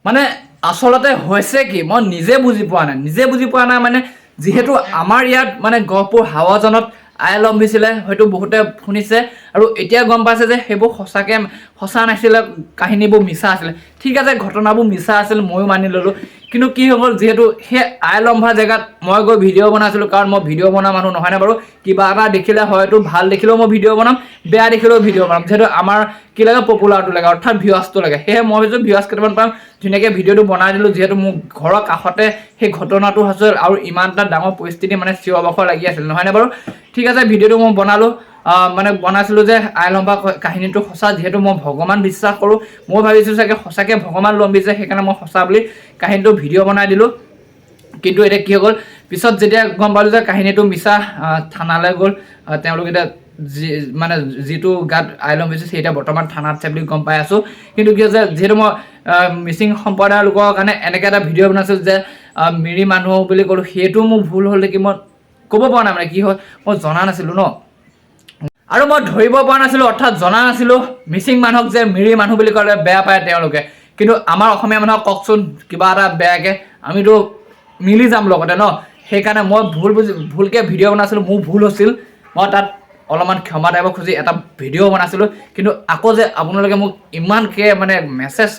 মানে আচলতে হৈছে কি মই নিজে বুজি পোৱা নাই মানে যেহেতু আমাৰ ইয়াত মানে গহপুৰ হাৱাজানত আই লম্বিছিলে হয়তো বহুতে শুনিছে আৰু এতিয়া গম পাইছে যে সেইবোৰ সঁচা নাছিলে কাহিনীবোৰ মিছা আছিলে ঠিক আছে ঘটনাবোৰ মিছা আছিল ময়ো মানি ল'লোঁ কিন্তু কি হৈ গ'ল যিহেতু সেই আই লম্ভা জেগাত মই গৈ ভিডিঅ' বনাইছিলোঁ কাৰণ মই ভিডিঅ' বনোৱা মানুহ নহয়নে বাৰু কিবা এটা দেখিলে হয়তো ভাল দেখিলেও মই ভিডিঅ' বনাম বেয়া দেখিলেও ভিডিঅ' বনাম যিহেতু আমাৰ কি লাগে পপুলাৰটো লাগে অৰ্থাৎ ভিউৱাৰ্ছটো লাগে সেয়ে মই ভাবিছোঁ ভিউৱাৰ্ছ কেইটামান পাম ধুনীয়াকৈ ভিডিঅ'টো বনাই দিলোঁ যিহেতু মোৰ ঘৰৰ কাষতে সেই ঘটনাটো হৈছিল আৰু ইমান এটা ডাঙৰ পৰিস্থিতি মানে চিঞৰ বাখৰ লাগি আছিল নহয়নে বাৰু ঠিক আছে ভিডিঅ'টো মই বনালোঁ মানে বনাইছিলোঁ যে আই লম্বা কাহিনীটো সঁচা যিহেতু মই ভগৱান বিশ্বাস কৰোঁ মই ভাবিছোঁ চাগে সঁচাকৈ ভগৱান লম্বিছে সেইকাৰণে মই সঁচা বুলি কাহিনীটো ভিডিঅ' বনাই দিলোঁ কিন্তু এতিয়া কি হৈ গ'ল পিছত যেতিয়া গম পালোঁ যে কাহিনীটো মিছা থানালৈ গ'ল তেওঁলোক এতিয়া মানে যিটো গাত আই লম্বিছে সেইটা বৰ্তমান থানাত আছে বুলি গম পাই আছোঁ কিন্তু কি হৈছে যিহেতু মই মিচিং সম্প্ৰদায়ৰ লোকৰ কাৰণে এনেকৈ এটা ভিডিঅ' বনাইছোঁ যে মিৰি মানুহ বুলি ক'লোঁ সেইটো মোৰ ভুল হ'ল নেকি মই ক'ব পৰা নাই মানে কি হয় মই জনা নাছিলোঁ ন আৰু মই ধৰিব পৰা নাছিলোঁ অৰ্থাৎ জনা নাছিলোঁ মিচিং মানুহক যে মিৰি মানুহ বুলি ক'লে বেয়া পায় তেওঁলোকে কিন্তু আমাৰ অসমীয়া মানুহক কওকচোন কিবা এটা বেয়াকৈ আমিতো মিলি যাম লগতে ন সেইকাৰণে মই ভুলকৈ ভিডিঅ' বনাইছিলোঁ মোৰ ভুল হৈছিল মই তাত অলপমান ক্ষমা টাইপৰ খুজি এটা ভিডিঅ' বনাইছিলোঁ কিন্তু আকৌ যে আপোনালোকে মোক ইমানকৈ মানে মেছেজ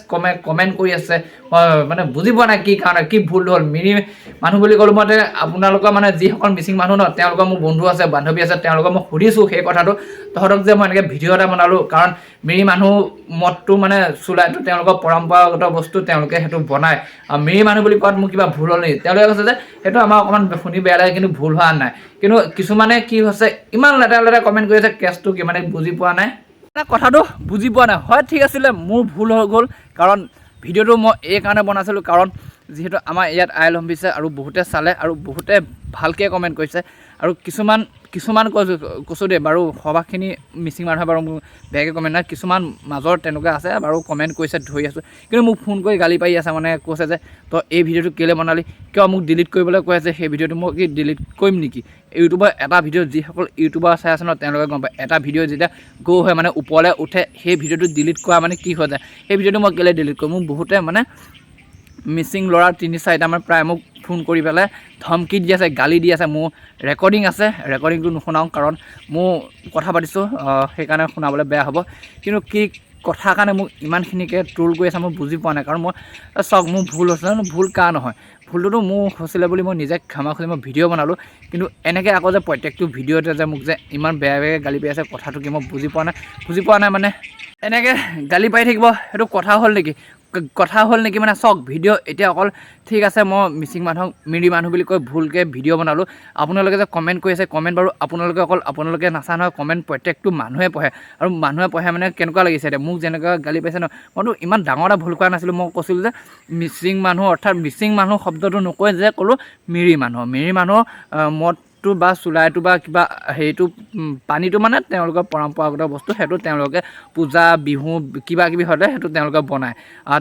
কমেণ্ট কৰি আছে মই মানে বুজি পোৱা নাই কি কাৰণে কি ভুল হ'ল মিৰি মানুহ বুলি ক'লোঁ মই আপোনালোকৰ মানে যিসকল মিচিং মানুহ ন তেওঁলোকৰ মোৰ বন্ধু আছে বান্ধৱী আছে তেওঁলোকক মই সুধিছোঁ সেই কথাটো তহঁতক যে মই এনেকৈ ভিডিঅ' এটা বনালোঁ কাৰণ মিৰি মানুহ মদটো মানে চুলাইটো তেওঁলোকৰ পৰম্পৰাগত বস্তু তেওঁলোকে সেইটো বনায় আৰু মিৰি মানুহ বুলি কোৱাত মোৰ কিবা ভুল হ'ল নেকি তেওঁলোকে কৈছে যে সেইটো আমাৰ অকণমান শুনি বেয়া লাগে কিন্তু ভুল হোৱা নাই কিন্তু কিছুমানে কি হৈছে ইমান লেতেৰা কমেণ্ট কৰি আছে কেছটো কি মানে বুজি পোৱা নাই কথাটো বুজি পোৱা নাই হয় ঠিক আছিলে মোৰ ভুল হৈ গ'ল কাৰণ ভিডিঅ'টো মই এই কাৰণে বনাইছিলোঁ কাৰণ যিহেতু আমাৰ ইয়াত আই লম্বিছে আৰু বহুতে চালে আৰু বহুতে ভালকৈ কমেণ্ট কৰিছে আৰু কিছুমান কৈছোঁ দেই বাৰু সবাখিনি মিচিং মানুহে বাৰু মোক বেয়াকৈ কমেণ্ট নাই কিছুমান মাজৰ তেনেকুৱা আছে বাৰু কমেণ্ট কৰিছে ধৰি আছোঁ কিন্তু মোক ফোন কৰি গালি পাৰি আছে মানে কৈছে যে তই এই ভিডিঅ'টো কেলৈ বনালি কিয় মোক ডিলিট কৰিবলৈ কৈ আছে সেই ভিডিঅ'টো মই কি ডিলিট কৰিম নেকি ইউটিউবৰ এটা ভিডিঅ' যিসকল ইউটিউবাৰ চাই আছে ন তেওঁলোকে গম পায় এটা ভিডিঅ' যেতিয়া গ্ৰ' হয় মানে ওপৰলৈ উঠে সেই ভিডিঅ'টো ডিলিট কৰা মানে কি হৈ যায় সেই ভিডিঅ'টো মই কেলৈ ডিলিট কৰিম মোক বহুতে মানে মিচিং ল'ৰা 3-4টামান প্ৰায় মোক ফোন কৰি পেলাই ধমকি দি আছে গালি দি আছে মোৰ ৰেকৰ্ডিং আছে ৰেকৰ্ডিংটো নুশুনাওঁ কাৰণ মোৰ কথা পাতিছোঁ সেইকাৰণে শুনাবলৈ বেয়া হ'ব কিন্তু কি কথাৰ কাৰণে মোক ইমানখিনিকৈ ট্ৰল কৰি আছে মই বুজি পোৱা নাই কাৰণ মই চাওক মোৰ ভুল হৈছে ভুল কাৰ নহয় ভুলটোতো মোৰ হৈছিলে বুলি মই নিজে ক্ষমা খুজি মই ভিডিঅ' বনালোঁ কিন্তু এনেকৈ আকৌ যে প্ৰত্যেকটো ভিডিঅ'তে যে মোক যে ইমান বেয়াকৈ গালি পাৰি আছে কথাটো কি মই বুজি পোৱা নাই মানে এনেকৈ গালি পাৰি থাকিব সেইটো কথা হ'ল নেকি মানে চাওক ভিডিঅ' এতিয়া অকল ঠিক আছে মই মিচিং মানুহক মিৰি মানুহ বুলি কৈ ভুলকৈ ভিডিঅ' বনালোঁ আপোনালোকে যে কমেণ্ট কৰি আছে কমেণ্ট বাৰু আপোনালোকে নাচা নহয় কমেণ্ট প্ৰত্যেকটো মানুহে পঢ়ে আৰু মানুহে পঢ়ে মানে কেনেকুৱা লাগিছে এতিয়া মোক যেনেকুৱা গালি পাইছে ন মইতো ইমান ডাঙৰ এটা ভুল কৰা নাছিলোঁ মই কৈছিলোঁ যে মিচিং মানুহ অৰ্থাৎ মিচিং মানুহ শব্দটো নকৈ যে ক'লোঁ মিৰি মানুহ মদটো বা চুলাইটো বা কিবা হেৰিটো পানীটো মানে তেওঁলোকৰ পৰম্পৰাগত বস্তু সেইটো তেওঁলোকে পূজা বিহু কিবা কিবি হ'লে সেইটো তেওঁলোকে বনায়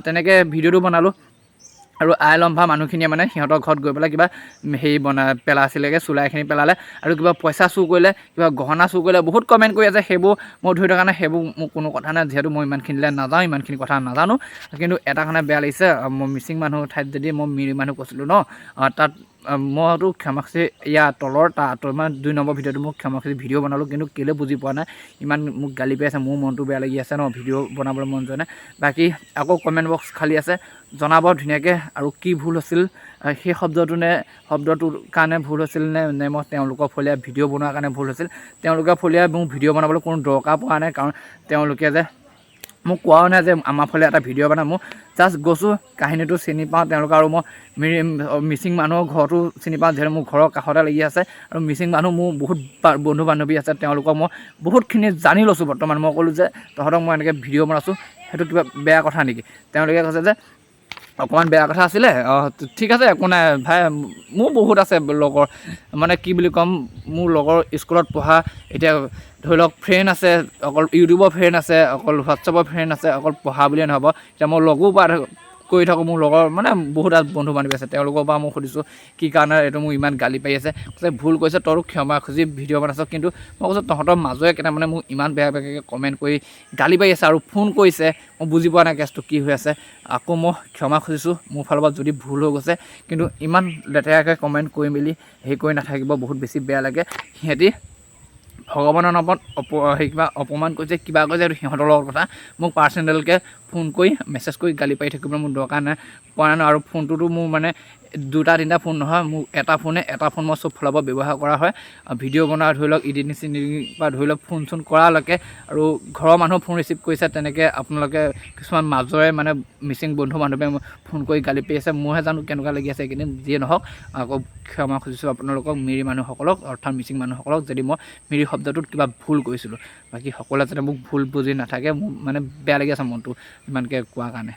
তেনেকৈ ভিডিঅ'টো বনালোঁ আৰু আই লম্ভা মানুহখিনিয়ে মানে সিহঁতৰ ঘৰত গৈ পেলাই কিবা হেৰি পেলাইছিলেগৈ চুলাইখিনি পেলালে আৰু কিবা পইচা চুৰ কৰিলে কিবা গহনা চুৰ কৰিলে বহুত কমেণ্ট কৰি আছে সেইবোৰ মই ধৰি থকা নাই সেইবোৰ মোৰ কোনো কথা নাই যিহেতু মই ইমানখিনিলৈ নাযাওঁ ইমানখিনি কথা নাজানো কিন্তু এটা কাৰণে বেয়া লাগিছে মই মিচিং মানুহ ঠাইত যদি মই মিৰি মানুহ কৈছিলোঁ ন তাত মইতো ক্ষমা খুজি ইয়াৰ তলৰ মানে 2 নম্বৰ ভিডিঅ'টো মোক ক্ষমা খুজি ভিডিঅ' বনালোঁ কিন্তু কেলৈ বুজি পোৱা নাই ইমান মোক গালি পাই আছে মোৰ মনটো বেয়া লাগি আছে ন ভিডিঅ' বনাবলৈ মন যোৱা নাই বাকী আকৌ কমেণ্ট বক্স খালী আছে জনাব ধুনীয়াকৈ আৰু কি ভুল হৈছিল সেই শব্দটোৰ কাৰণে ভুল হৈছিল নে মই তেওঁলোকৰ ফলীয়া ভিডিঅ' বনোৱাৰ কাৰণে ভুল হৈছিল তেওঁলোকৰ ফলীয়া মোক ভিডিঅ' বনাবলৈ কোনো দৰকাৰ পোৱা নাই কাৰণ তেওঁলোকে যে মোক কোৱাও নাই যে আমাৰ ফালে এটা ভিডিঅ' বনাই মই জাষ্ট গৈছোঁ কাহিনীটো চিনি পাওঁ তেওঁলোক আৰু মই মিচিং মানুহৰ ঘৰটো চিনি পাওঁ যিহেতু মোৰ ঘৰৰ কাষতে লাগি আছে আৰু মিচিং মানুহ মোৰ বহুত বন্ধু বান্ধৱী আছে তেওঁলোকক মই বহুতখিনি জানি লৈছোঁ বৰ্তমান মই ক'লোঁ যে তহঁতক মই এনেকৈ ভিডিঅ' বনাইছোঁ সেইটো কিবা বেয়া কথা নেকি তেওঁলোকে কৈছে যে অকণমান বেয়া কথা আছিলে ঠিক আছে একো নাই ভাই মোৰ বহুত আছে লগৰ মানে কি বুলি ক'ম মোৰ লগৰ স্কুলত পঢ়া এতিয়া ধৰি লওক ফ্ৰেণ্ড আছে অকল ইউটিউবৰ ফ্ৰেণ্ড আছে অকল হোৱাটছআপৰ ফ্ৰেণ্ড আছে অকল পঢ়া বুলিয়ে নহ'ব এতিয়া মই লগো কৰি থাকোঁ মোৰ লগৰ মানে বহুত বন্ধু বান্ধৱী আছে তেওঁলোকৰ পৰা মই সুধিছোঁ কি কাৰণে এইটো মোক ইমান গালি পাৰি আছে কৈছে ভুল কৈছে তইতো ক্ষমা খুজি ভিডিঅ' বনাইছ কিন্তু মই কৈছোঁ তহঁতৰ মাজৰে কেইটামানে মোক ইমান বেয়া বেয়াকৈ কমেণ্ট কৰি গালি পাৰি আছে আৰু ফোন কৰিছে মই বুজি পোৱা নাই কেছটো কি হৈ আছে আকৌ মই ক্ষমা খুজিছোঁ মোৰ ফালৰ পৰা যদি ভুল হৈ গৈছে কিন্তু ইমান লেতেৰাকৈ কমেণ্ট কৰি মেলি হেৰি কৰি নাথাকিব বহুত বেছি বেয়া লাগে সিহঁতি ভগৱানৰ নামত কিবা অপমান কৰিছে কিবা কৈছে এইটো সিহঁতৰ লগত কথা মোক পাৰ্চনেলকৈ ফোন কৰি মেছেজ কৰি গালি পাৰি থাকিবলৈ মোৰ দৰকাৰ নাই পোৱা নাই আৰু ফোনটোতো মোৰ মানে 2টা 3টা ফোন নহয় মোক এটা ফোন মই চব ফালৰ পৰা ব্যৱহাৰ কৰা হয় ভিডিঅ' বনোৱা ধৰি লওক এডিটিং চিডিটিং পৰা ধৰি লওক ফোন চোন কৰালৈকে আৰু ঘৰৰ মানুহ ফোন ৰিচিভ কৰিছে তেনেকৈ আপোনালোকে কিছুমান মাজৰে মানে মিচিং বন্ধু বান্ধৱে ফোন কৰি গালি পাৰি আছে মইহে জানো কেনেকুৱা লাগি আছে এইকেইদিন যিয়ে নহওক আকৌ ক্ষমা খুজিছোঁ আপোনালোকক মিৰি মানুহসকলক অৰ্থাৎ মিচিং মানুহসকলক যদি মই মিৰি শব্দটোত কিবা ভুল কৰিছিলোঁ বাকী সকলোৱে যাতে মোক ভুল বুজি নাথাকে মোৰ মানে বেয়া লাগি আছে মনটো ইমানকৈ কোৱাৰ কাৰণে